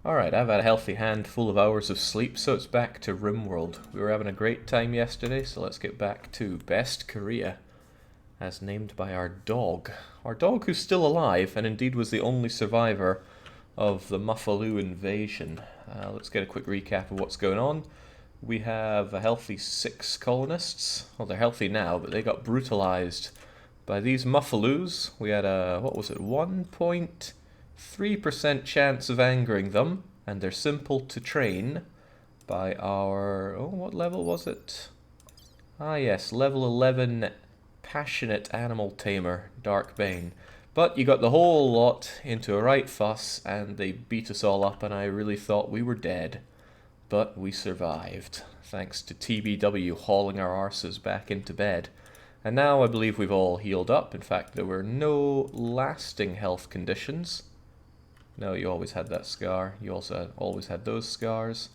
Alright, I've had a healthy handful of hours of sleep, so it's back to Rimworld. We were having a great time yesterday, so let's get back to Best Korea, as named by our dog. Our dog who's still alive, and indeed was the only survivor of the Muffaloo invasion. Let's get a quick recap of what's going on. We have a healthy 6 colonists. Well, they're healthy now, but they got brutalized by these Muffaloos. We had a, 1.3% chance of angering them, and they're simple to train by our, what level was it? Ah yes, level 11 Passionate Animal Tamer, Darkbane. But you got the whole lot into a right fuss, and they beat us all up, and I really thought we were dead. But we survived, thanks to TBW hauling our arses back into bed. And now I believe we've all healed up. In fact, there were no lasting health conditions. No, you always had that scar. You also always had those scars.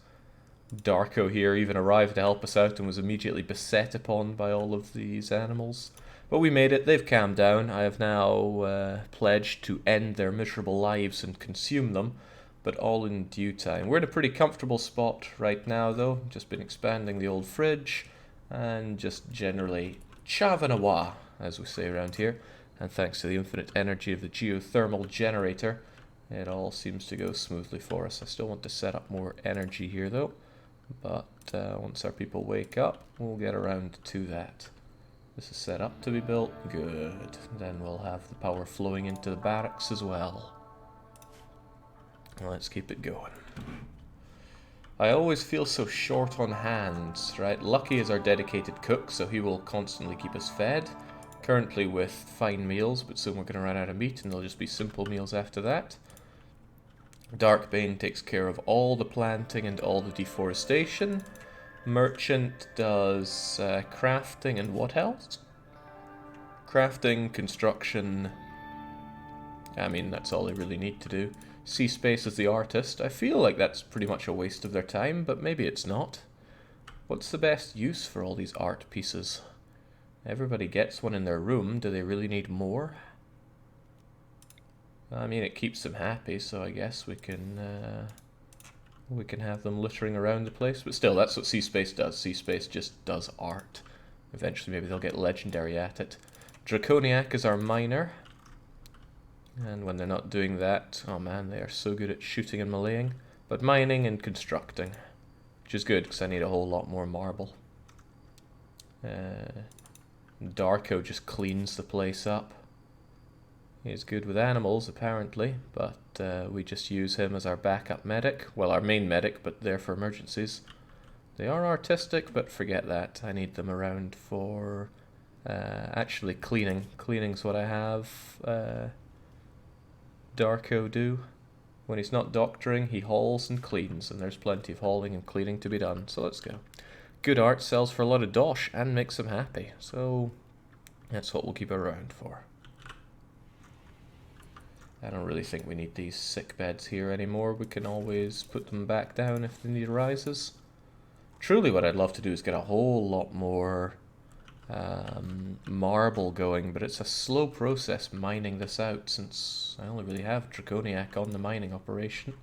Darko here even arrived to help us out and was immediately beset upon by all of these animals. But we made it. They've calmed down. I have now pledged to end their miserable lives and consume them, but all in due time. We're in a pretty comfortable spot right now, though. Just been expanding the old fridge and just generally chavin awa, as we say around here. And thanks to the infinite energy of the geothermal generator, it all seems to go smoothly for us. I still want to set up more energy here, though. But once our people wake up, we'll get around to that. This is set up to be built. Good. Then we'll have the power flowing into the barracks as well. Let's keep it going. I always feel so short on hands, right? Lucky is our dedicated cook, so he will constantly keep us fed. Currently with fine meals, but soon we're going to run out of meat and there'll just be simple meals after that. Darkbane takes care of all the planting and all the deforestation. Merchant does crafting and what else? Crafting, construction. I mean, that's all they really need to do. C-Space is the artist. I feel like that's pretty much a waste of their time, but maybe it's not. What's the best use for all these art pieces? Everybody gets one in their room. Do they really need more? I mean, it keeps them happy, so I guess we can have them littering around the place. But still, that's what C-Space does. C-Space just does art. Eventually, maybe they'll get legendary at it. Draconiac is our miner. And when they're not doing that, oh man, they are so good at shooting and meleeing. But mining and constructing, which is good because I need a whole lot more marble. Darko just cleans the place up. He's good with animals, apparently, but we just use him as our backup medic. Well, our main medic, but there for emergencies. They are artistic, but forget that. I need them around for actually cleaning. Cleaning's what I have Darko do. When he's not doctoring, he hauls and cleans, and there's plenty of hauling and cleaning to be done, so let's go. Good art sells for a lot of dosh and makes them happy, so that's what we'll keep around for. I don't really think we need these sick beds here anymore. We can always put them back down if the need arises. Truly what I'd love to do is get a whole lot more marble going, but it's a slow process mining this out since I only really have Draconiac on the mining operation.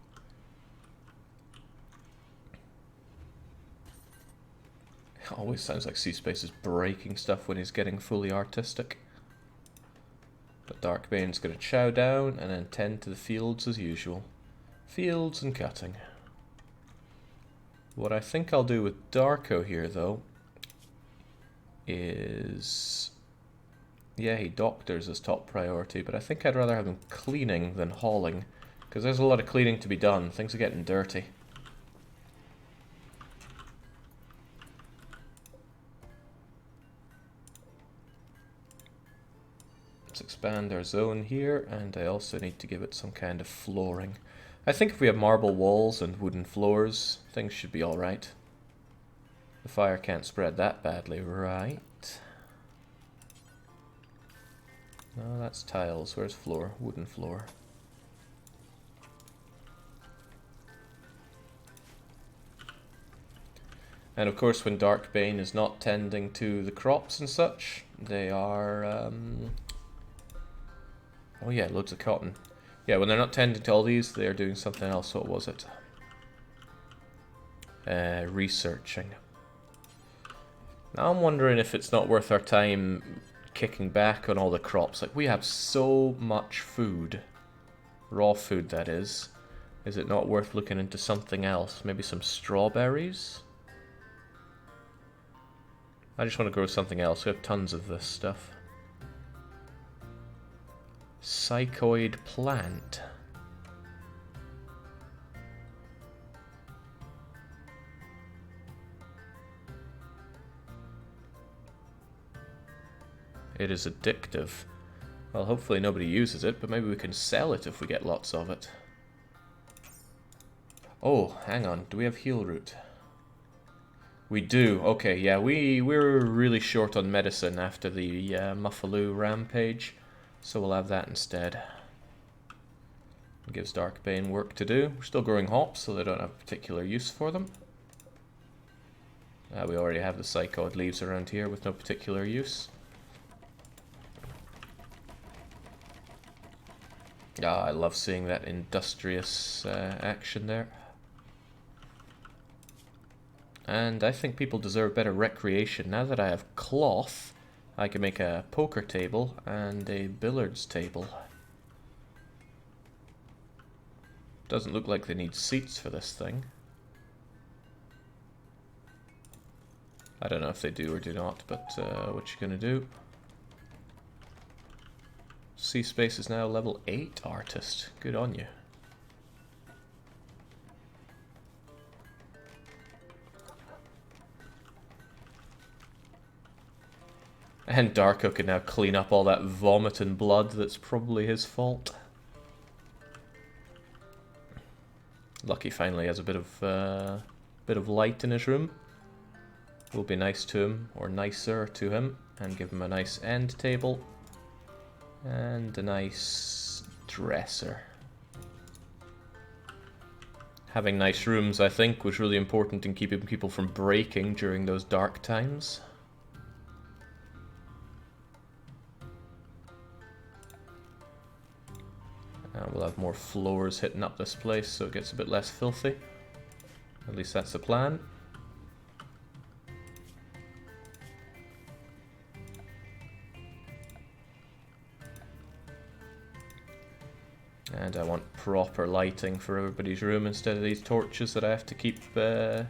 It always sounds like C-Space is breaking stuff when he's getting fully artistic. But Darkbane's going to chow down and then tend to the fields as usual. Fields and cutting. What I think I'll do with Darko here, though, is... yeah, he doctors as top priority, but I think I'd rather have him cleaning than hauling, because there's a lot of cleaning to be done. Things are getting dirty. Let's expand our zone here, and I also need to give it some kind of flooring. I think if we have marble walls and wooden floors, things should be alright. The fire can't spread that badly, right? No, that's tiles. Where's floor? Wooden floor. And of course, when Darkbane is not tending to the crops and such, they are... oh yeah, loads of cotton. Yeah, when they're not tending to all these, they're doing something else. What was it? Researching. Now I'm wondering if it's not worth our time kicking back on all the crops. Like, we have so much food. Raw food, that is. Is it not worth looking into something else? Maybe some strawberries? I just want to grow something else. We have tons of this stuff. Psychoid plant. It is addictive. Well, hopefully nobody uses it, but maybe we can sell it if we get lots of it. Oh, hang on. Do we have heal root? We do. Okay, yeah, we're really short on medicine after the Muffaloo rampage, so we'll have that instead. It gives Darkbane work to do. We're still growing hops, so they don't have particular use for them. We already have the Psychoid leaves around here with no particular use. Ah, I love seeing that industrious action there. And I think people deserve better recreation. Now that I have cloth, I can make a poker table and a billiards table. Doesn't look like they need seats for this thing. I don't know if they do or do not, but what you gonna do? C-Space is now level 8 artist. Good on you. And Darko can now clean up all that vomit and blood that's probably his fault. Lucky finally has a bit of light in his room. We'll be nice to him, or nicer to him, and give him a nice end table. And a nice dresser. Having nice rooms, I think, was really important in keeping people from breaking during those dark times. We'll have more floors hitting up this place so it gets a bit less filthy. At least that's the plan. And I want proper lighting for everybody's room instead of these torches that I have to keep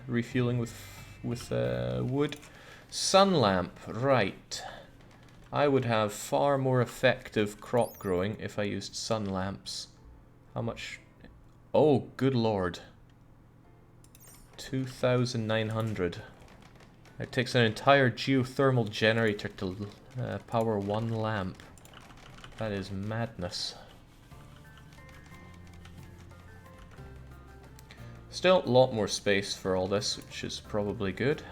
refueling with wood. Sun lamp, right. I would have far more effective crop growing if I used sun lamps. How much? Oh, good lord. 2,900. It takes an entire geothermal generator to power one lamp. That is madness. Still a lot more space for all this, which is probably good.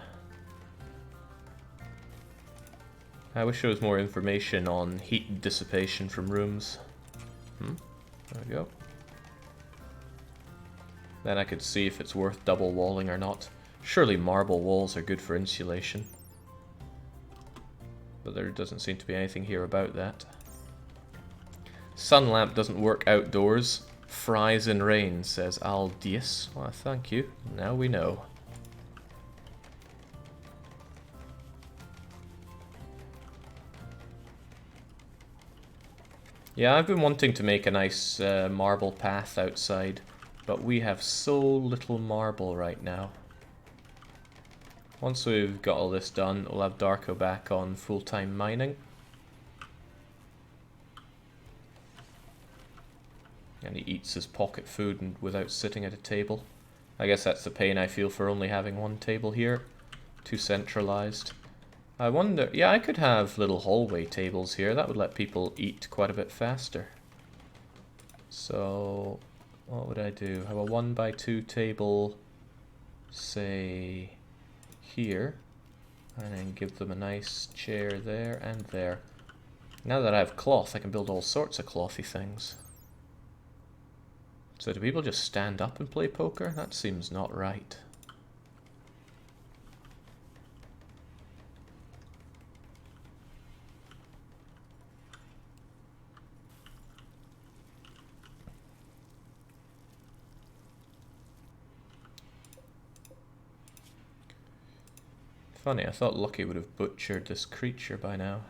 I wish there was more information on heat dissipation from rooms. There we go. Then I could see if it's worth double walling or not. Surely marble walls are good for insulation. But there doesn't seem to be anything here about that. Sun lamp doesn't work outdoors. Fries in rain, says Aldius. Well, thank you. Now we know. Yeah, I've been wanting to make a nice marble path outside, but we have so little marble right now. Once we've got all this done, we'll have Darko back on full-time mining. And he eats his pocket food and without sitting at a table. I guess that's the pain I feel for only having one table here. Too centralized. I wonder... Yeah, I could have little hallway tables here. That would let people eat quite a bit faster. So... what would I do? Have a 1x2 table, say, here. And then give them a nice chair there and there. Now that I have cloth, I can build all sorts of clothy things. So do people just stand up and play poker? That seems not right. Funny, I thought Lucky would have butchered this creature by now.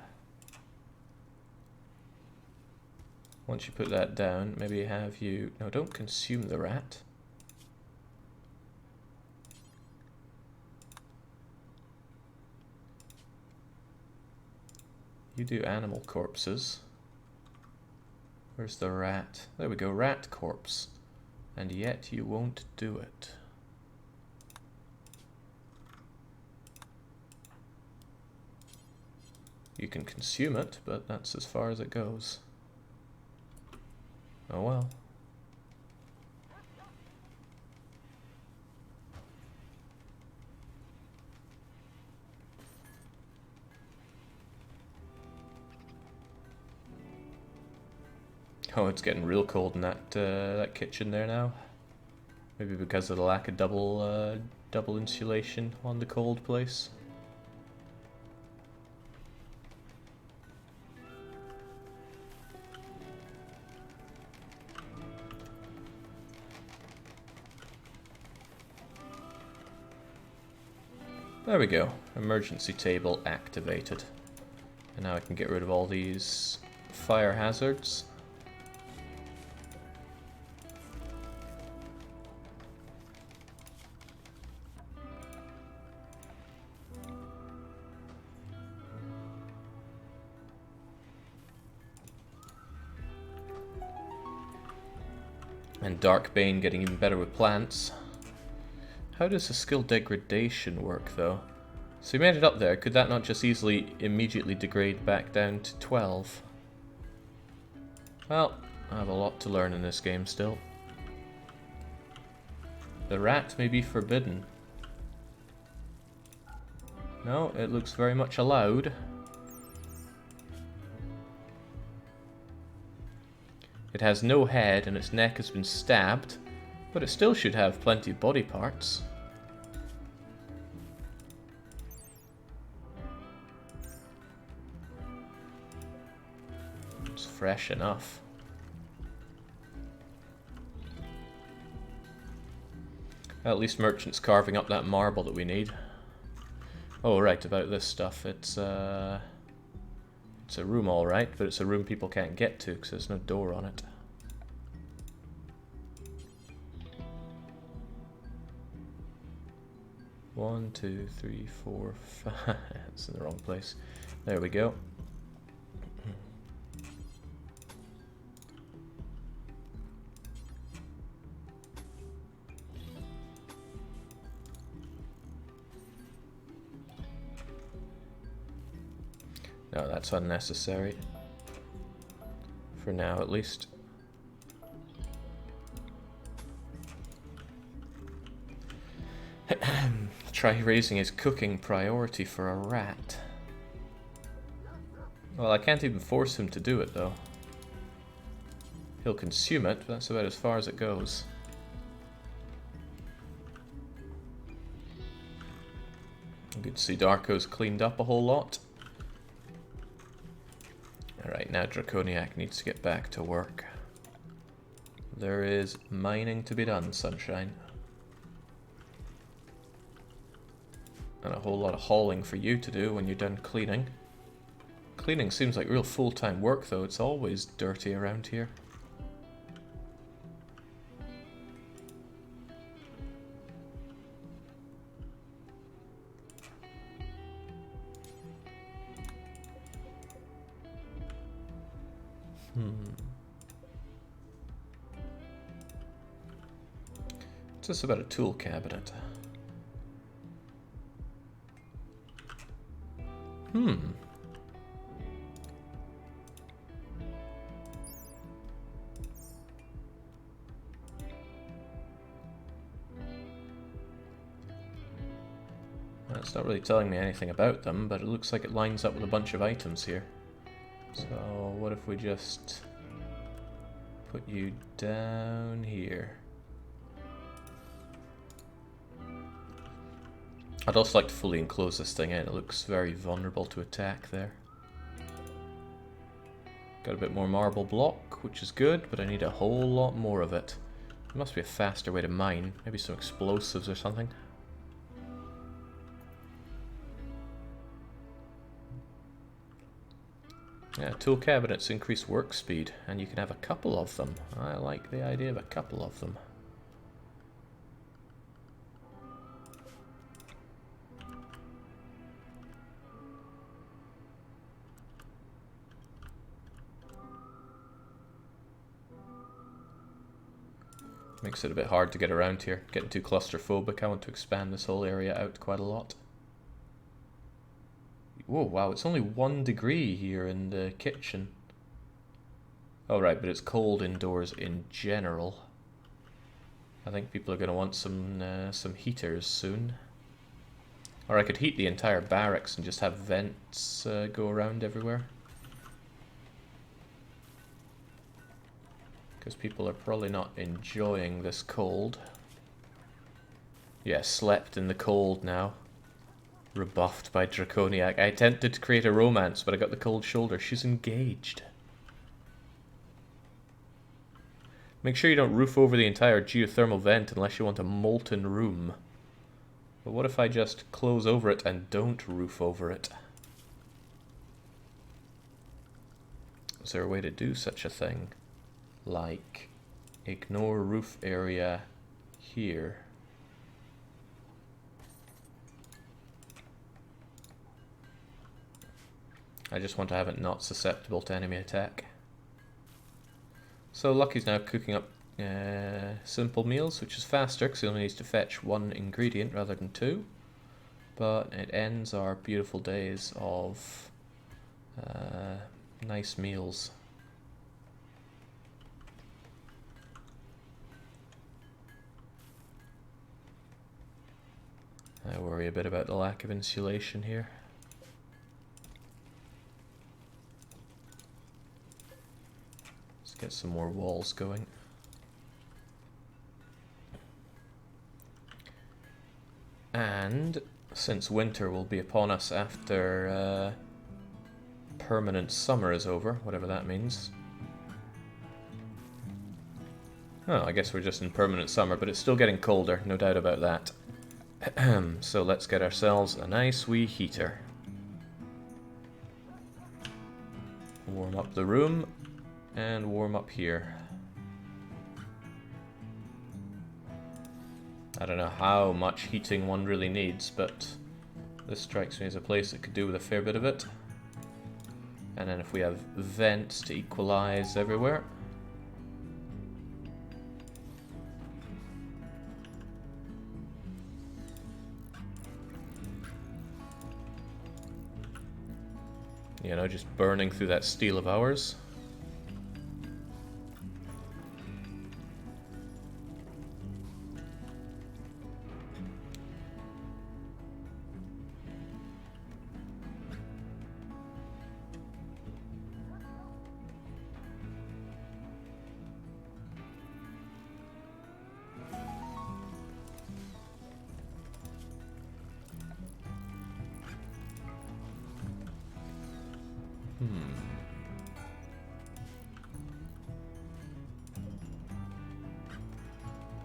Once you put that down, maybe have you... No, don't consume the rat. You do animal corpses. Where's the rat? There we go, rat corpse. And yet you won't do it. You can consume it, but that's as far as it goes. Oh well. Oh, it's getting real cold in that kitchen there now. Maybe because of the lack of double insulation on the cold place. There we go. Emergency table activated. And now I can get rid of all these fire hazards. And Darkbane getting even better with plants. How does the skill degradation work, though? So you made it up there. Could that not just easily immediately degrade back down to 12? Well, I have a lot to learn in this game still. The rat may be forbidden. No, it looks very much allowed. It has no head and its neck has been stabbed, but it still should have plenty of body parts. It's fresh enough. At least Merchant's carving up that marble that we need. Oh, right, about this stuff. It's a room, all right, but it's a room people can't get to because there's no door on it. One, two, three, four, five. It's in the wrong place. There we go. No, that's unnecessary. For now, at least. Try raising his cooking priority for a rat. Well, I can't even force him to do it, though. He'll consume it, but that's about as far as it goes. Good to see Darko's cleaned up a whole lot. Alright, now Draconiac needs to get back to work. There is mining to be done, Sunshine. And a whole lot of hauling for you to do when you're done cleaning. Cleaning seems like real full-time work, though. It's always dirty around here. What's this about a tool cabinet? It's not really telling me anything about them, but it looks like it lines up with a bunch of items here. So what if we just put you down here? I'd also like to fully enclose this thing in. It looks very vulnerable to attack there. Got a bit more marble block, which is good, but I need a whole lot more of it. There must be a faster way to mine. Maybe some explosives or something. Yeah, tool cabinets increase work speed, and you can have a couple of them. I like the idea of a couple of them. Makes it a bit hard to get around here. Getting too claustrophobic. I want to expand this whole area out quite a lot. Whoa, wow, it's only 1 degree here in the kitchen. Oh, right, but it's cold indoors in general. I think people are going to want some heaters soon. Or I could heat the entire barracks and just have vents go around everywhere. Because people are probably not enjoying this cold. Yeah, slept in the cold now. Rebuffed by Draconiac. I attempted to create a romance, but I got the cold shoulder. She's engaged. Make sure you don't roof over the entire geothermal vent unless you want a molten room. But what if I just close over it and don't roof over it? Is there a way to do such a thing? Like, ignore roof area here. I just want to have it not susceptible to enemy attack. So Lucky's now cooking up simple meals, which is faster because he only needs to fetch 1 ingredient rather than 2. But it ends our beautiful days of nice meals. I worry a bit about the lack of insulation here. Let's get some more walls going. And since winter will be upon us after permanent summer is over, whatever that means. Oh, I guess we're just in permanent summer, but it's still getting colder, no doubt about that. So let's get ourselves a nice wee heater. Warm up the room and warm up here. I don't know how much heating one really needs, but this strikes me as a place that could do with a fair bit of it. And then if we have vents to equalize everywhere. You know, just burning through that steel of ours.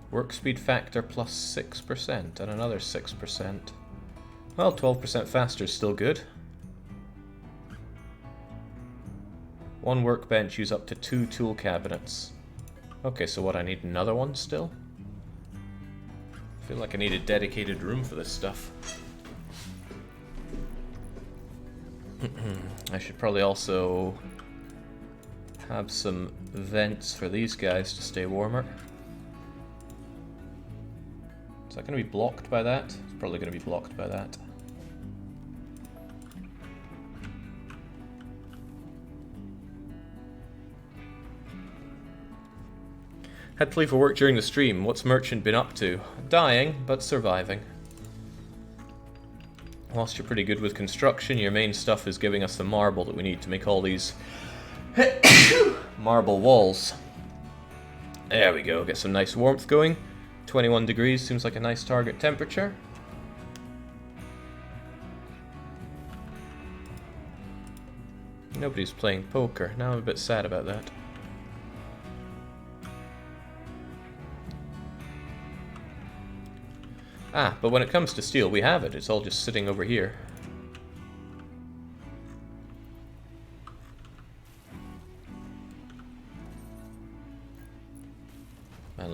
Work speed factor plus 6% and another 6%. Well, 12% faster is still good. 1 workbench, use up to 2 tool cabinets. Okay, so what, I need another one still? I feel like I need a dedicated room for this stuff. I should probably also have some vents for these guys to stay warmer. Is that going to be blocked by that? It's probably going to be blocked by that. Had to leave for work during the stream. What's Merchant been up to? Dying, but surviving. Whilst you're pretty good with construction, your main stuff is giving us the marble that we need to make all these marble walls. There we go, get some nice warmth going. 21 degrees seems like a nice target temperature. Nobody's playing poker. Now I'm a bit sad about that. Ah, but when it comes to steel, we have it. It's all just sitting over here.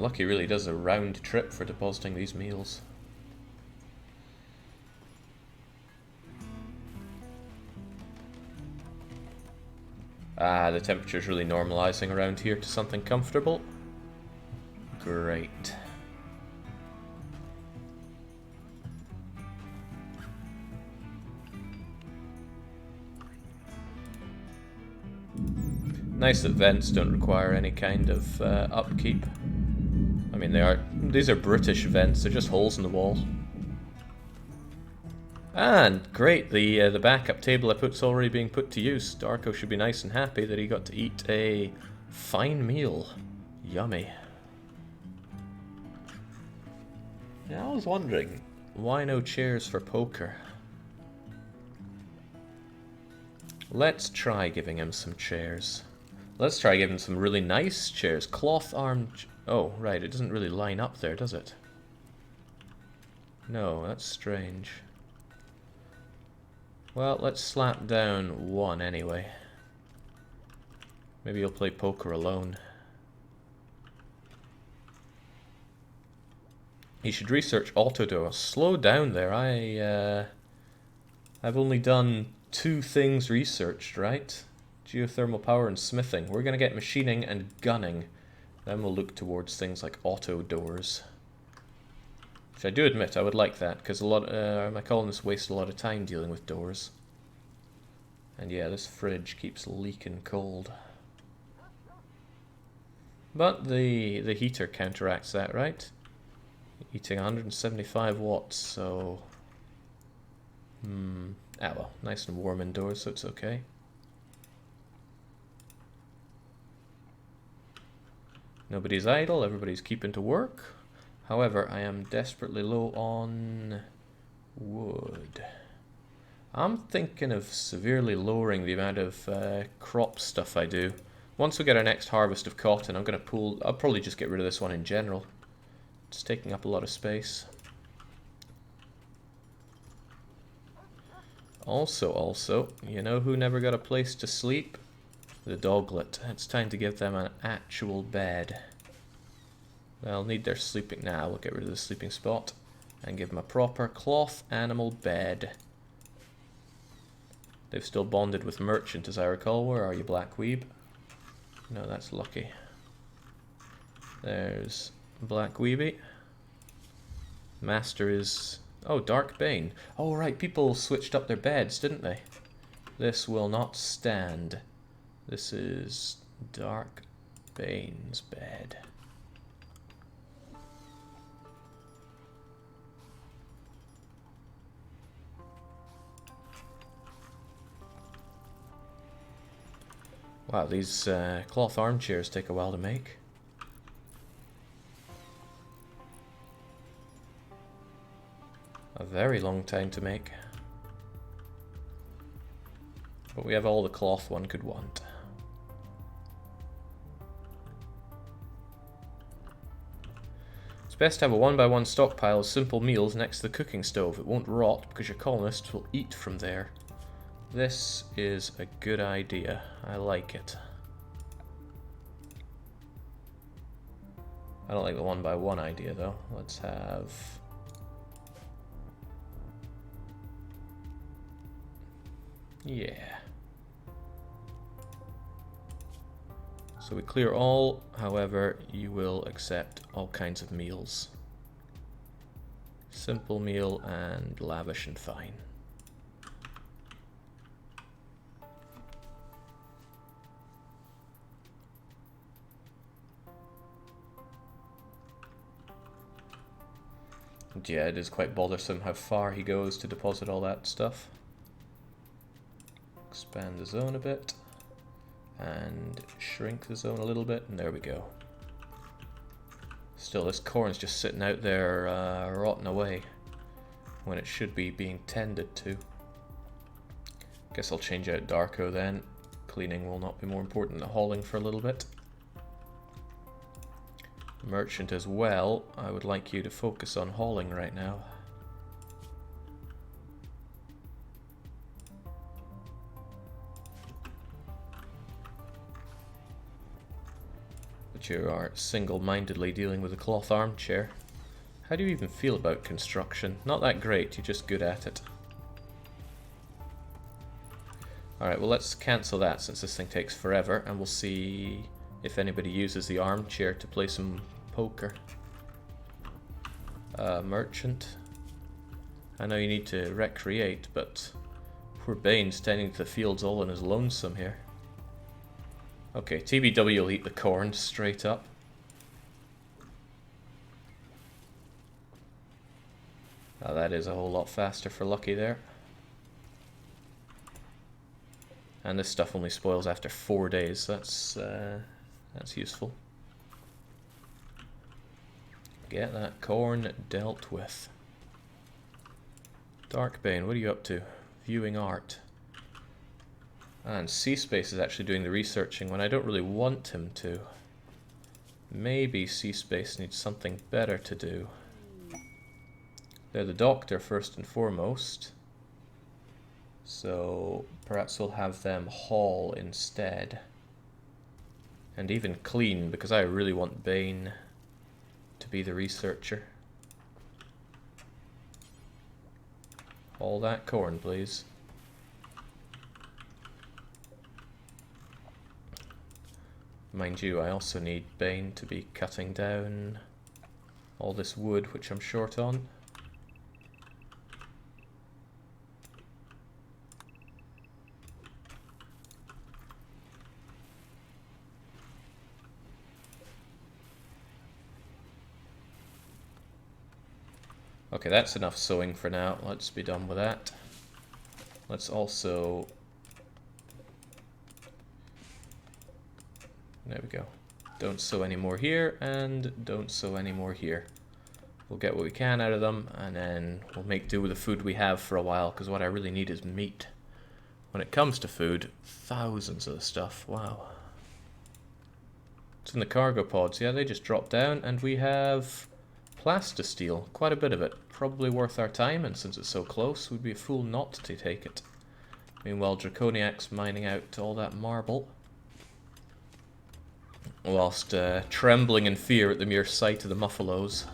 Lucky really does a round trip for depositing these meals. Ah, the temperature's really normalizing around here to something comfortable. Great. Nice that vents don't require any kind of upkeep. I mean, these are British vents, they're just holes in the wall. And great, the backup table I put's already being put to use. Darko should be nice and happy that he got to eat a fine meal. Yummy. Yeah, I was wondering, why no chairs for poker? Let's try giving him some chairs. Let's try giving him some really nice chairs. Cloth armed... Oh, right, it doesn't really line up there, does it? No, that's strange. Well, let's slap down one anyway. Maybe he'll play poker alone. He should research auto doors. Slow down there. I've only done 2 things researched, right? Geothermal power and smithing. We're gonna get machining and gunning. Then we'll look towards things like auto doors. Which I do admit, I would like that, because my colonists waste a lot of time dealing with doors. And yeah, this fridge keeps leaking cold. But the heater counteracts that, right? Eating 175 watts, so... Ah well, nice and warm indoors, so it's okay. Nobody's idle, everybody's keeping to work. However, I am desperately low on wood. I'm thinking of severely lowering the amount of crop stuff I do. Once we get our next harvest of cotton, I'll probably just get rid of this one in general. It's taking up a lot of space. Also, you know who never got a place to sleep? The doglet. It's time to give them an actual bed. They'll need their sleeping... Nah, we'll get rid of the sleeping spot and give them a proper cloth animal bed. They've still bonded with Merchant, as I recall. Where are you, Black Weeb? No, that's Lucky. There's Black Weeby. Master is... Oh, Dark Bane. Oh, right, people switched up their beds, didn't they? This will not stand. This is Dark Bane's bed. Wow, these cloth armchairs take a while to make. A very long time to make. But we have all the cloth one could want. It's best to have a 1x1 stockpile of simple meals next to the cooking stove. It won't rot because your colonists will eat from there. This is a good idea. I like it. I don't like the 1x1 idea though. Let's have... Yeah. So we clear all, however, you will accept all kinds of meals. Simple meal and lavish and fine. And yeah, it is quite bothersome how far he goes to deposit all that stuff. Expand the zone a bit. And shrink the zone a little bit, and there we go. Still, this corn's just sitting out there rotting away when it should be being tended to. Guess I'll change out Darko then. Cleaning will not be more important than hauling for a little bit. Merchant as well, I would like you to focus on hauling right now. that you are single-mindedly dealing with a cloth armchair. How do you even feel about construction? Not that great, you're just good at it. Alright, well let's cancel that since this thing takes forever, and we'll see if anybody uses the armchair to play some poker. Merchant. I know you need to recreate, but poor Bane's tending to the fields all on his lonesome here. Okay, TBW will eat the corn straight up. Now that is a whole lot faster for Lucky there. And this stuff only spoils after 4 days, so that's useful. Get that corn dealt with. Darkbane, what are you up to? Viewing art. And C-Space is actually doing the researching when I don't really want him to. Maybe C-Space needs something better to do. They're the doctor first and foremost. So perhaps we'll have them haul instead. And even clean, because I really want Bane to be the researcher. Haul that corn, please. Mind you, I also need Bane to be cutting down all this wood, which I'm short on. Okay, that's enough sewing for now. Let's be done with that. Let's also... There we go. Don't sew any more here, and don't sew any more here. We'll get what we can out of them, and then we'll make do with the food we have for a while, because what I really need is meat. When it comes to food, thousands of the stuff. Wow. It's in the cargo pods. Yeah, they just drop down, and we have plastisteel. Quite a bit of it. Probably worth our time, and since it's so close, we'd be a fool not to take it. Meanwhile, Draconiac's mining out all that marble. Whilst trembling in fear at the mere sight of the muffalos.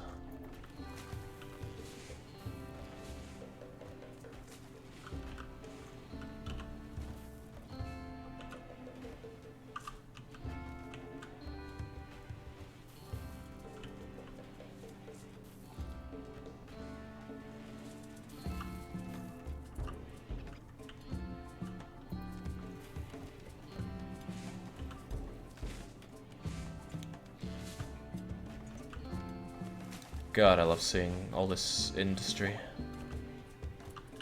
God, I love seeing all this industry.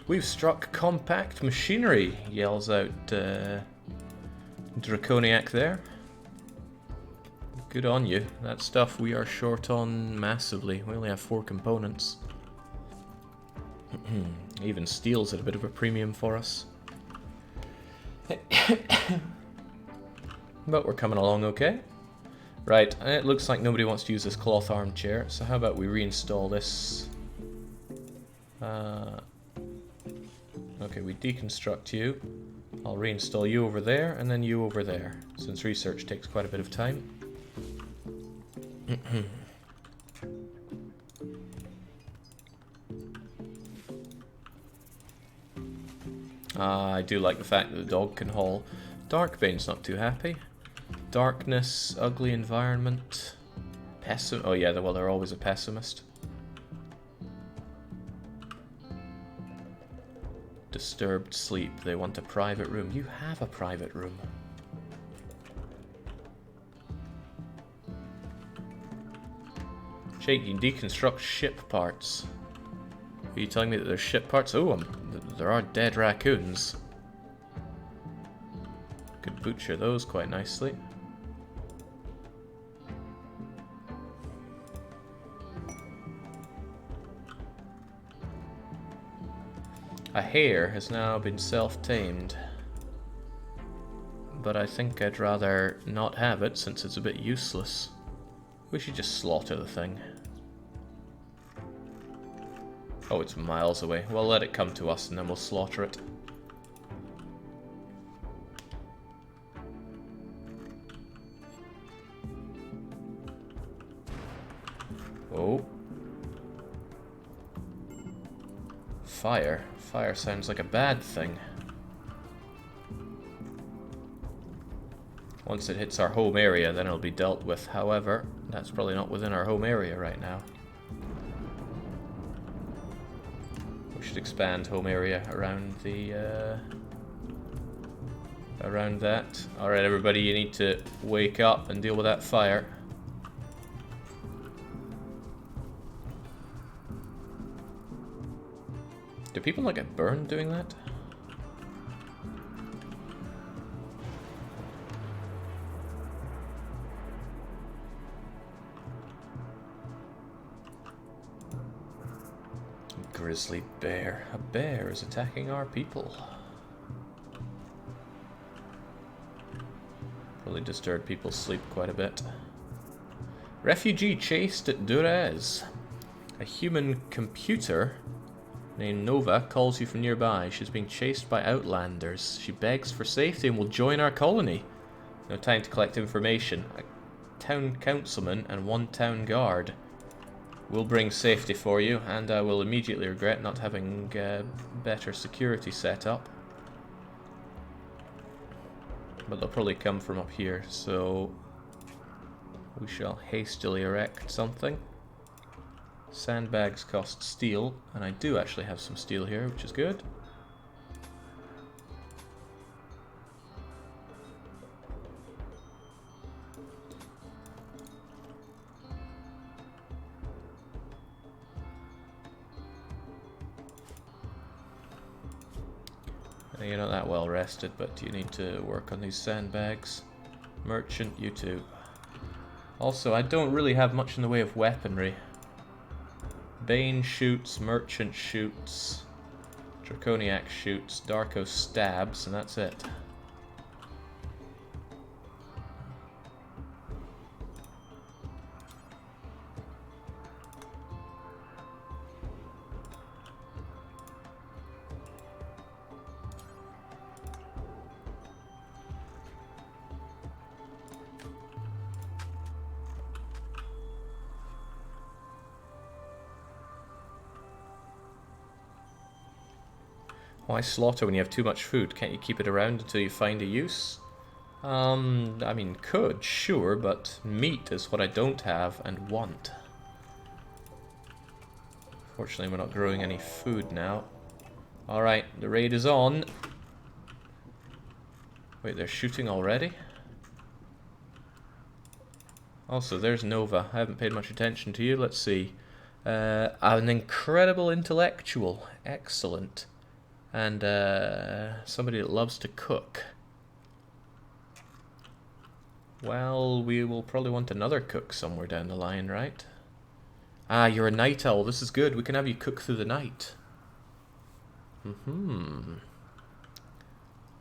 We've struck compact machinery, yells out Draconiac there. Good on you. That stuff we are short on massively. We only have 4 components. Even steel's at a bit of a premium for us. But we're coming along okay. Right, it looks like nobody wants to use this cloth armchair, so how about we reinstall this? Okay, we deconstruct you. I'll reinstall you over there, and then you over there, since research takes quite a bit of time. I do like the fact that the dog can haul. Darkbane's not too happy. Darkness, ugly environment, oh yeah, well they're always a pessimist. Disturbed sleep, they want a private room. You have a private room. Jake, you can deconstruct ship parts. Are you telling me that there's ship parts? Oh, there are dead raccoons. Could butcher those quite nicely. A hare has now been self-tamed, but I think I'd rather not have it since it's a bit useless. We should just slaughter the thing. Oh, it's miles away. Well, let it come to us and then we'll slaughter it. Oh. Fire. Fire sounds like a bad thing. Once it hits our home area, then it'll be dealt with. However, that's probably not within our home area right now. We should expand home area around the, around that. Alright, everybody, you need to wake up and deal with that fire. Do people not get burned doing that? Grizzly bear. A bear is attacking our people. Probably disturbed people's sleep quite a bit. Refugee chased at Durez. A human computer named Nova calls you from nearby. She's being chased by outlanders. She begs for safety and will join our colony. No time to collect information. A town councilman and one town guard will bring safety for you, and I will immediately regret not having better security set up. But they'll probably come from up here, so we shall hastily erect something. Sandbags cost steel, and I do actually have some steel here, which is good. You're not that well rested, but you need to work on these sandbags. Merchant, you too. Also, I don't really have much in the way of weaponry. Bane shoots, Merchant shoots, Draconiac shoots, Darko stabs, and that's it. Why slaughter when you have too much food? Can't you keep it around until you find a use? I mean, could, sure, but meat is what I don't have and want. Fortunately, we're not growing any food now. Alright, the raid is on. Wait, they're shooting already? Also, there's Nova. I haven't paid much attention to you. Let's see. An incredible intellectual. Excellent. And somebody that loves to cook. Well, we will probably want another cook somewhere down the line, right? Ah, you're a night owl. This is good. We can have you cook through the night.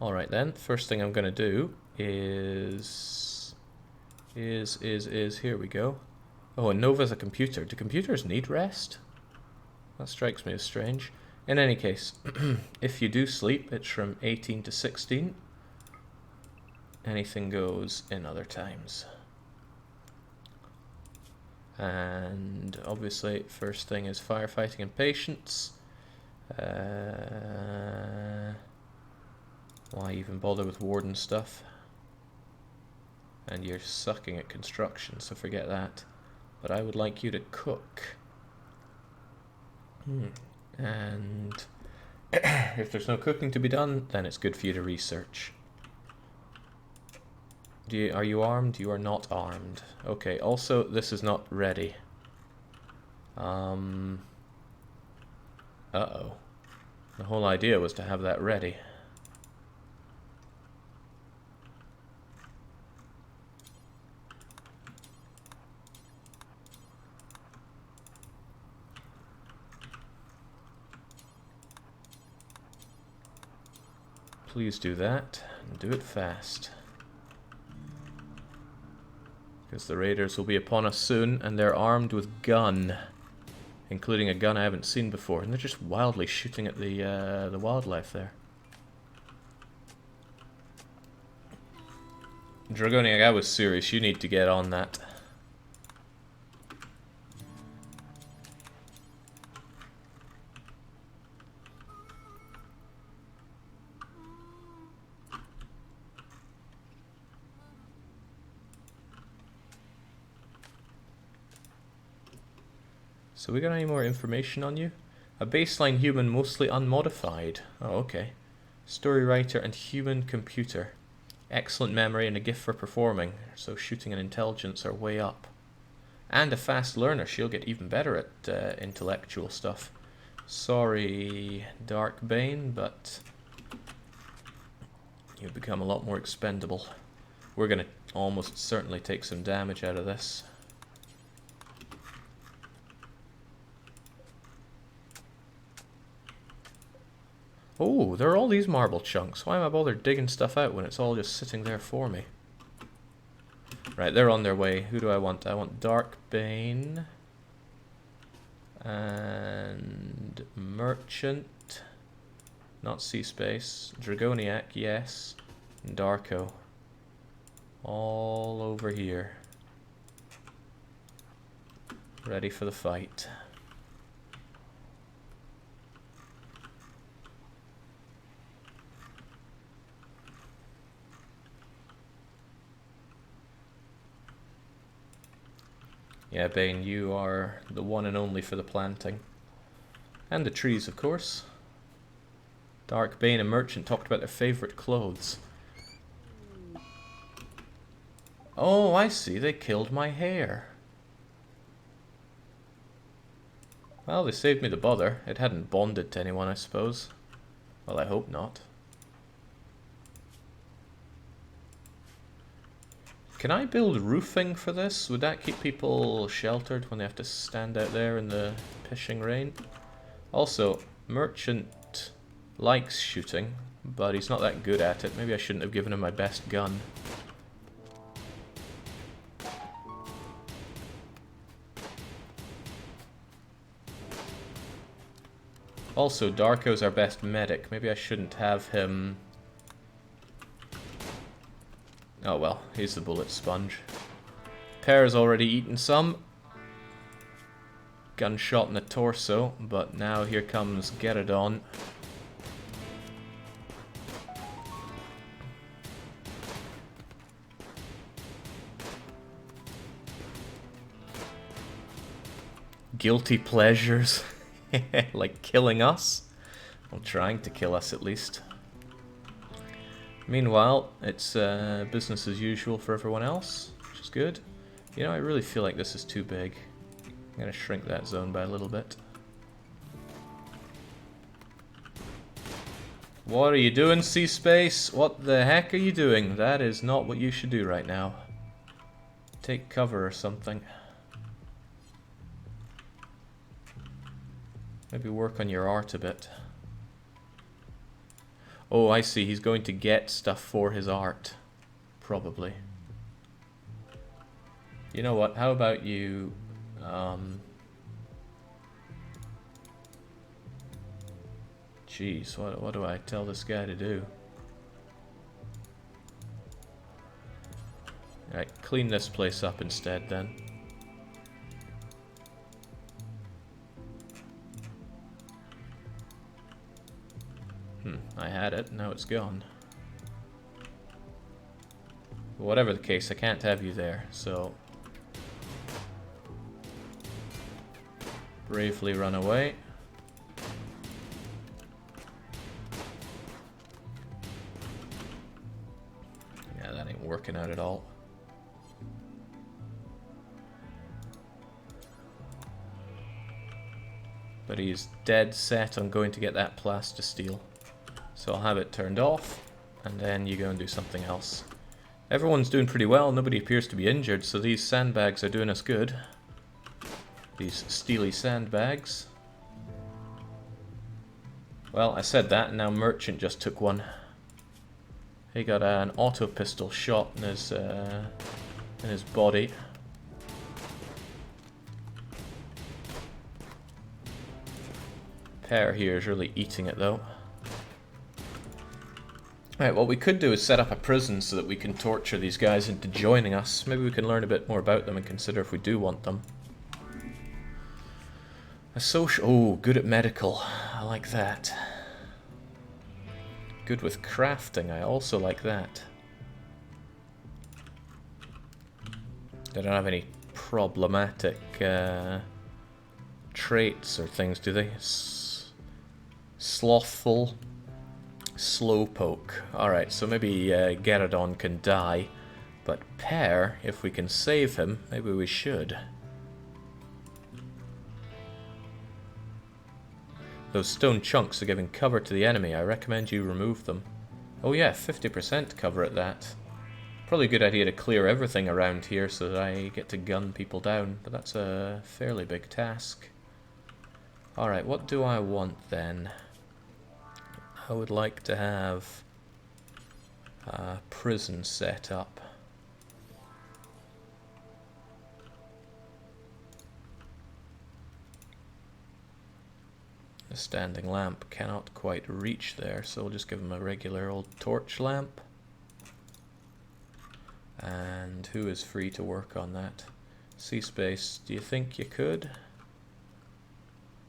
Alright then. First thing I'm going to do is... Here we go. Oh, and Nova's a computer. Do computers need rest? That strikes me as strange. In any case, if you do sleep, it's from 18 to 16. Anything goes in other times. And obviously, first thing is firefighting and patience. Why even bother with warden stuff? And you're sucking at construction, so forget that. But I would like you to cook. And if there's no cooking to be done, then it's good for you to research. Are you armed? You are not armed. Okay, also, this is not ready. Uh-oh. The whole idea was to have that ready. Please do that, and do it fast. Because the raiders will be upon us soon, and they're armed with gun. Including a gun I haven't seen before, and they're just wildly shooting at the wildlife there. Dragoniac, I was serious, you need to get on that. So we got any more information on you? A baseline human, mostly unmodified. Oh, okay. Story writer and human computer. Excellent memory and a gift for performing. So shooting and intelligence are way up. And a fast learner. She'll get even better at intellectual stuff. Sorry, Darkbane, but you become a lot more expendable. We're going to almost certainly take some damage out of this. Oh, there are all these marble chunks. Why am I bothered digging stuff out when it's all just sitting there for me? Right, they're on their way. Who do I want? I want Darkbane. And Merchant. Not Seaspace. Dragoniac, yes. And Darko. All over here. Ready for the fight. Yeah, Bane, you are the one and only for the planting. And the trees, of course. Dark Bane and Merchant talked about their favourite clothes. Oh, I see, they killed my hair. Well, they saved me the bother. It hadn't bonded to anyone, I suppose. Well, I hope not. Can I build roofing for this? Would that keep people sheltered when they have to stand out there in the pissing rain? Also, Merchant likes shooting, but he's not that good at it. Maybe I shouldn't have given him my best gun. Also, Darko's our best medic. Maybe I shouldn't have him... Oh well, he's the bullet sponge. Pear's already eaten some. Gunshot in the torso, but now here comes Geradon. Guilty pleasures. Like killing us? Well, trying to kill us at least. Meanwhile, it's business as usual for everyone else, which is good. You know, I really feel like this is too big. I'm going to shrink that zone by a little bit. What are you doing, Seaspace? What the heck are you doing? That is not what you should do right now. Take cover or something. Maybe work on your art a bit. Oh, I see. He's going to get stuff for his art. Probably. You know what? How about you... Jeez, what do I tell this guy to do? Alright, clean this place up instead then. I had it, now it's gone. Whatever the case, I can't have you there, so... Bravely run away. Yeah, that ain't working out at all. But he's dead set on going to get that plastisteel. So I'll have it turned off, and then you go and do something else. Everyone's doing pretty well, nobody appears to be injured, so these sandbags are doing us good. These steely sandbags. Well, I said that, and now Merchant just took one. He got an auto pistol shot in his body. Pear here is really eating it though. Right, what we could do is set up a prison so that we can torture these guys into joining us. Maybe we can learn a bit more about them and consider if we do want them. A social... Oh, good at medical. I like that. Good with crafting. I also like that. They don't have any problematic traits or things, do they? Slothful, slowpoke. Alright, so maybe Geradon can die, but Pear, if we can save him, maybe we should. Those stone chunks are giving cover to the enemy. I recommend you remove them. Oh yeah, 50% cover at that. Probably a good idea to clear everything around here so that I get to gun people down, but that's a fairly big task. Alright, what do I want then? I would like to have a prison set up. The standing lamp cannot quite reach there, so we'll just give him a regular old torch lamp. And who is free to work on that? C-Space, do you think you could?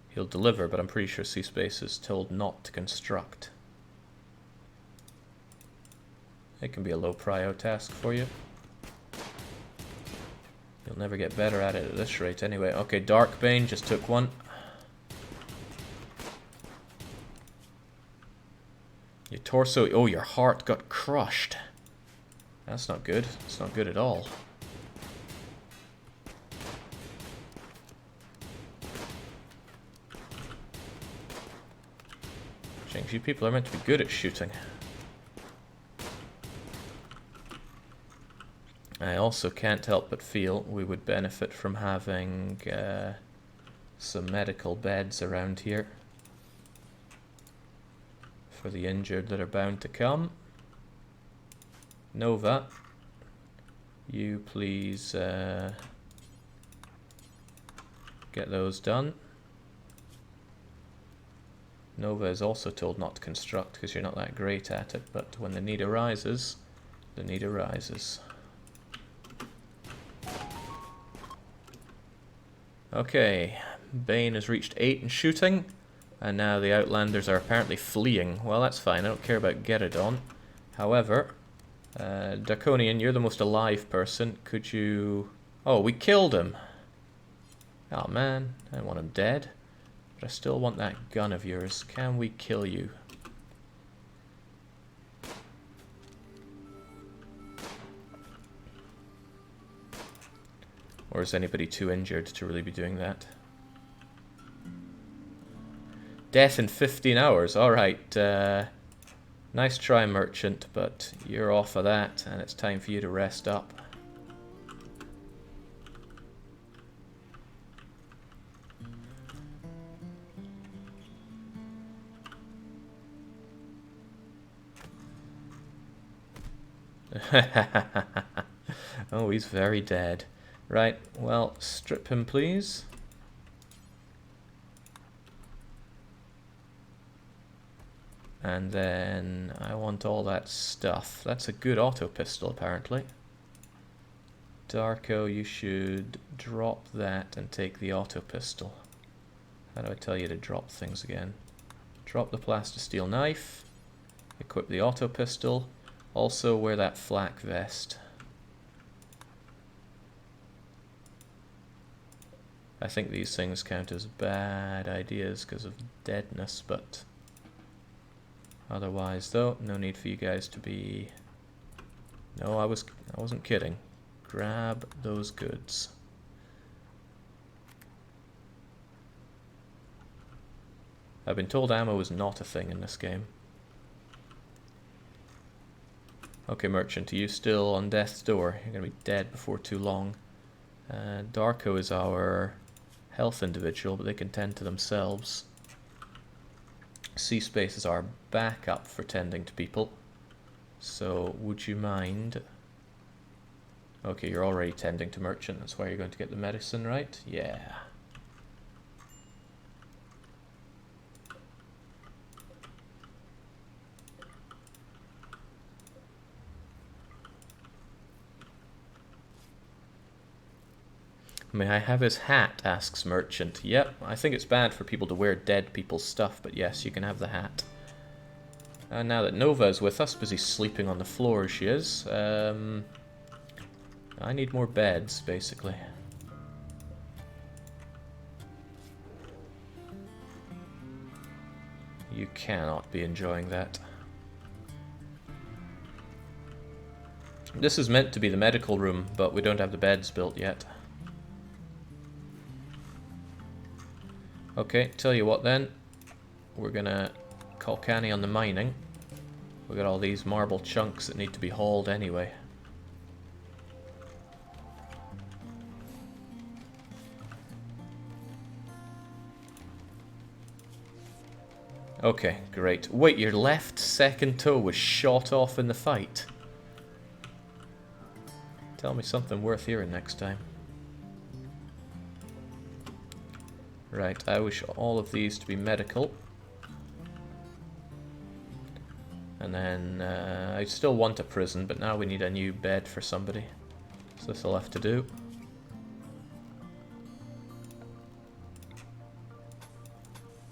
He'll deliver, but I'm pretty sure C-Space is told not to construct. It can be a low prio task for you. You'll never get better at it at this rate anyway. Okay, Darkbane just took one. Your torso, oh, your heart got crushed. That's not good. It's not good at all. Jinx, you people are meant to be good at shooting. I also can't help but feel we would benefit from having some medical beds around here for the injured that are bound to come. Nova, you please get those done. Nova is also told not to construct because you're not that great at it, but when the need arises, the need arises. Okay, Bane has reached 8 in shooting, and now the Outlanders are apparently fleeing. Well, that's fine, I don't care about Geradon. However, Draconian, you're the most alive person. Could you... Oh, we killed him! Oh man, I want him dead. But I still want that gun of yours. Can we kill you? Or is anybody too injured to really be doing that? Death in 15 hours. Alright, nice try, Merchant, but you're off of that, and it's time for you to rest up. Oh, he's very dead. Right, well, strip him, please. And then I want all that stuff. That's a good auto pistol, apparently. Darko, you should drop that and take the auto pistol. How do I tell you to drop things again? Drop the plastisteel knife. Equip the auto pistol. Also wear that flak vest. I think these things count as bad ideas because of deadness, but otherwise though, no need for you guys to be... No, I wasn't kidding. Grab those goods. I've been told ammo is not a thing in this game. Okay, Merchant, are you still on death's door? You're going to be dead before too long. Darko is our health individual, but they can tend to themselves. C-Space is our backup for tending to people. So, would you mind... Okay, you're already tending to Merchant, that's why you're going to get the medicine, right? Yeah. May I have his hat? Asks Merchant. Yep, I think it's bad for people to wear dead people's stuff, but yes, you can have the hat. And now that Nova is with us, busy sleeping on the floor as she is, I need more beds, basically. You cannot be enjoying that. This is meant to be the medical room, but we don't have the beds built yet. Okay, tell you what then. We're gonna call Canny on the mining. We got all these marble chunks that need to be hauled anyway. Okay, great. Wait, your left second toe was shot off in the fight? Tell me something worth hearing next time. Right, I wish all of these to be medical. And then, I still want a prison, but now we need a new bed for somebody. So this will have to do.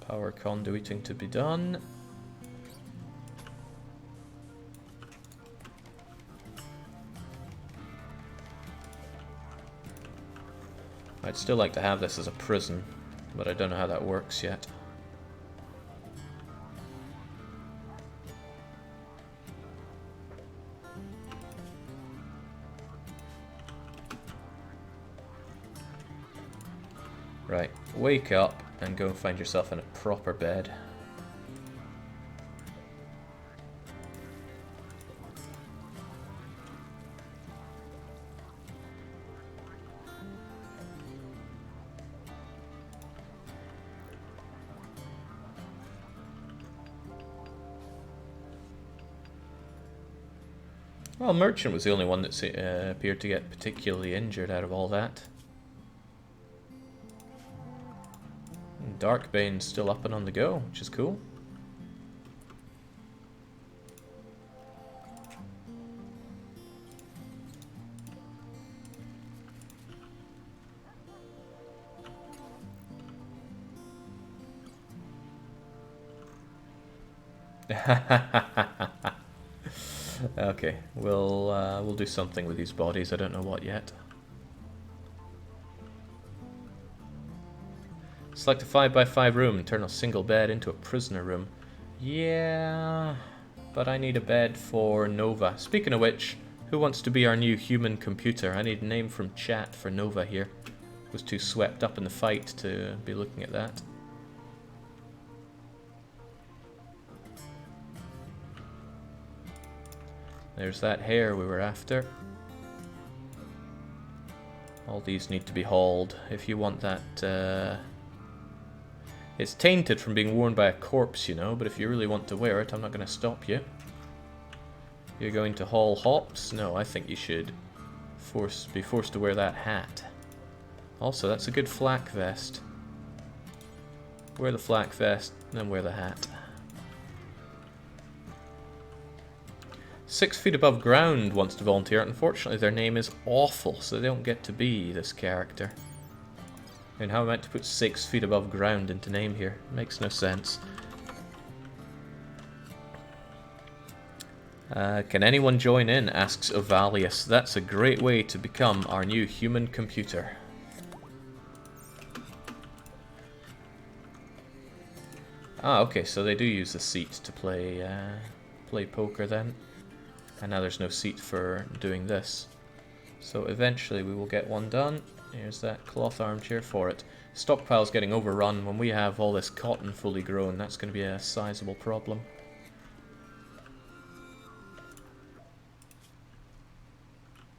Power conduiting to be done. I'd still like to have this as a prison, but I don't know how that works yet. Right, wake up and go and find yourself in a proper bed. Well, Merchant was the only one that appeared to get particularly injured out of all that. Darkbane's still up and on the go, which is cool. Okay, we'll do something with these bodies. I don't know what yet. Select a 5x5 room and turn a single bed into a prisoner room. Yeah, but I need a bed for Nova. Speaking of which, who wants to be our new human computer? I need a name from chat for Nova here. Was too swept up in the fight to be looking at that. There's that hair we were after. All these need to be hauled if you want that. It's tainted from being worn by a corpse, you know, but if you really want to wear it, I'm not going to stop you. You're going to haul hops? No, I think you should be forced to wear that hat. Also, that's a good flak vest. Wear the flak vest, then wear the hat. 6 feet above ground wants to volunteer. Unfortunately, their name is awful, so they don't get to be this character. And how am I meant to put 6 feet above ground into name here? Makes no sense. Can anyone join in? Asks Ovalius. That's a great way to become our new human computer. Ah, okay, so they do use the seat to play poker then. And now there's no seat for doing this. So eventually we will get one done. Here's that cloth armchair for it. Stockpile's getting overrun. When we have all this cotton fully grown, that's going to be a sizable problem.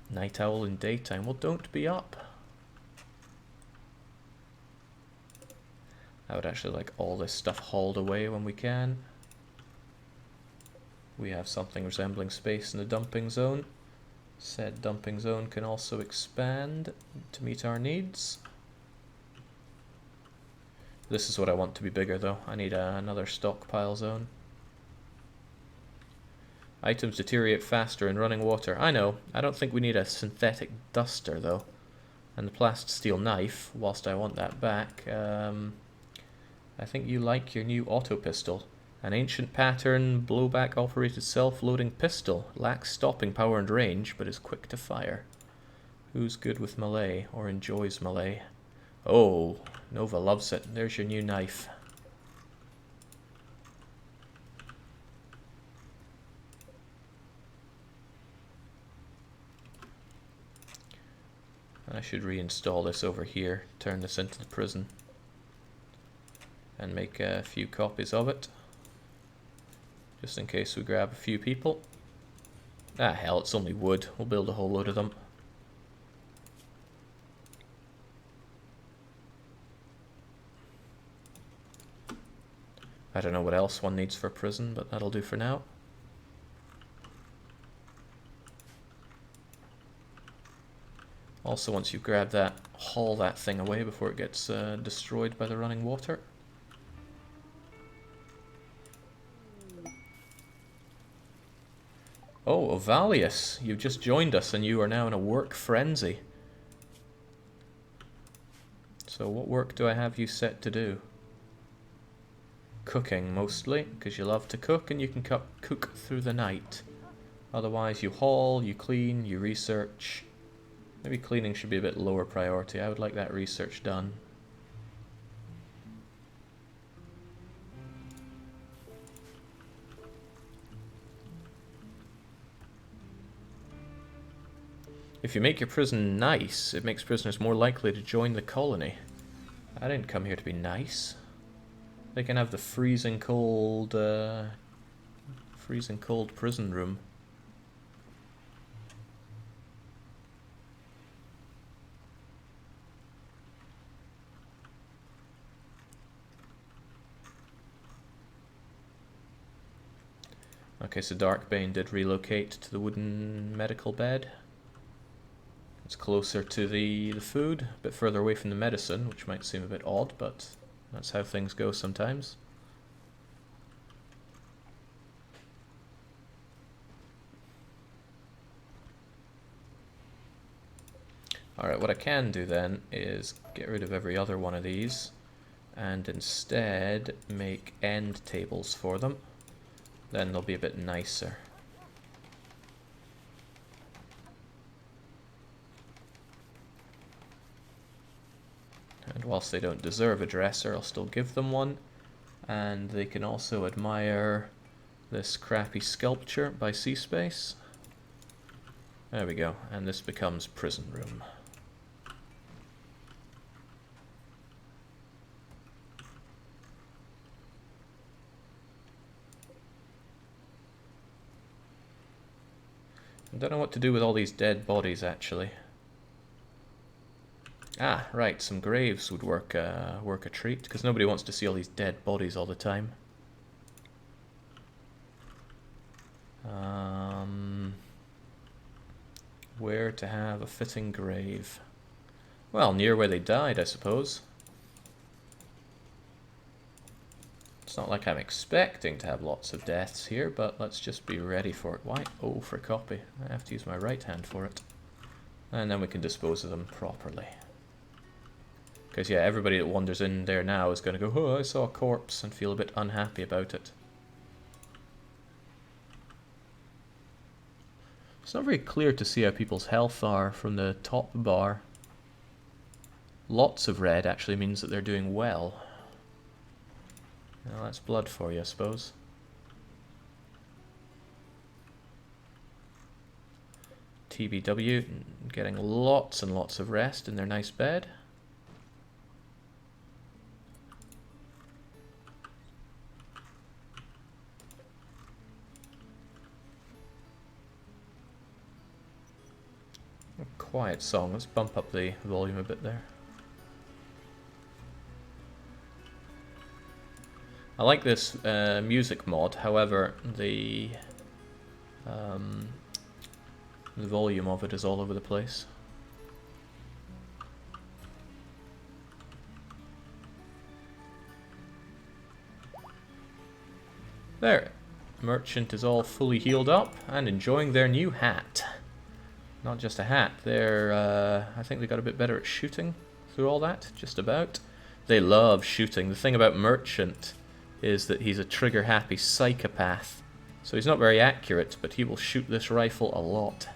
Night owl in daytime. Well, don't be up. I would actually like all this stuff hauled away when we can. We have something resembling space in the dumping zone. Said dumping zone can also expand to meet our needs. This is what I want to be bigger though. I need another stockpile zone. Items deteriorate faster in running water. I know. I don't think we need a synthetic duster though. And the plasteel knife, whilst I want that back, I think you like your new auto pistol. An ancient pattern, blowback operated self-loading pistol. Lacks stopping power and range, but is quick to fire. Who's good with melee, or enjoys melee? Oh, Nova loves it. There's your new knife. I should reinstall this over here, turn this into the prison, and make a few copies of it, just in case we grab a few people. Ah hell, it's only wood, we'll build a whole load of them. I don't know what else one needs for a prison, but that'll do for now. Also, once you grab that, haul that thing away before it gets destroyed by the running water. Oh, Ovalius, you've just joined us and you are now in a work frenzy. So what work do I have you set to do? Cooking, mostly, because you love to cook and you can cook through the night. Otherwise, you haul, you clean, you research. Maybe cleaning should be a bit lower priority. I would like that research done. If you make your prison nice, it makes prisoners more likely to join the colony. I didn't come here to be nice. They can have the freezing cold prison room. Okay, so Darkbane did relocate to the wooden medical bed. It's closer to the food, a bit further away from the medicine, which might seem a bit odd, but that's how things go sometimes. Alright, what I can do then is get rid of every other one of these and instead make end tables for them. Then they'll be a bit nicer. And whilst they don't deserve a dresser, I'll still give them one. And they can also admire this crappy sculpture by C-Space. There we go, and this becomes prison room. I don't know what to do with all these dead bodies, actually. Ah, right, some graves would work a treat, because nobody wants to see all these dead bodies all the time. Where to have a fitting grave? Well, near where they died, I suppose. It's not like I'm expecting to have lots of deaths here, but let's just be ready for it. Why? Oh, for copy. I have to use my right hand for it. And then we can dispose of them properly. Because, yeah, everybody that wanders in there now is going to go, oh, I saw a corpse, and feel a bit unhappy about it. It's not very clear to see how people's health are from the top bar. Lots of red actually means that they're doing well. Well, that's blood for you, I suppose. TBW, getting lots and lots of rest in their nice bed. A quiet song, let's bump up the volume a bit there. I like this music mod, however, the volume of it is all over the place. There, merchant is all fully healed up and enjoying their new hat. Not just a hat, they're, I think they got a bit better at shooting through all that, just about. They love shooting. The thing about merchant is that he's a trigger-happy psychopath. So he's not very accurate, but he will shoot this rifle a lot.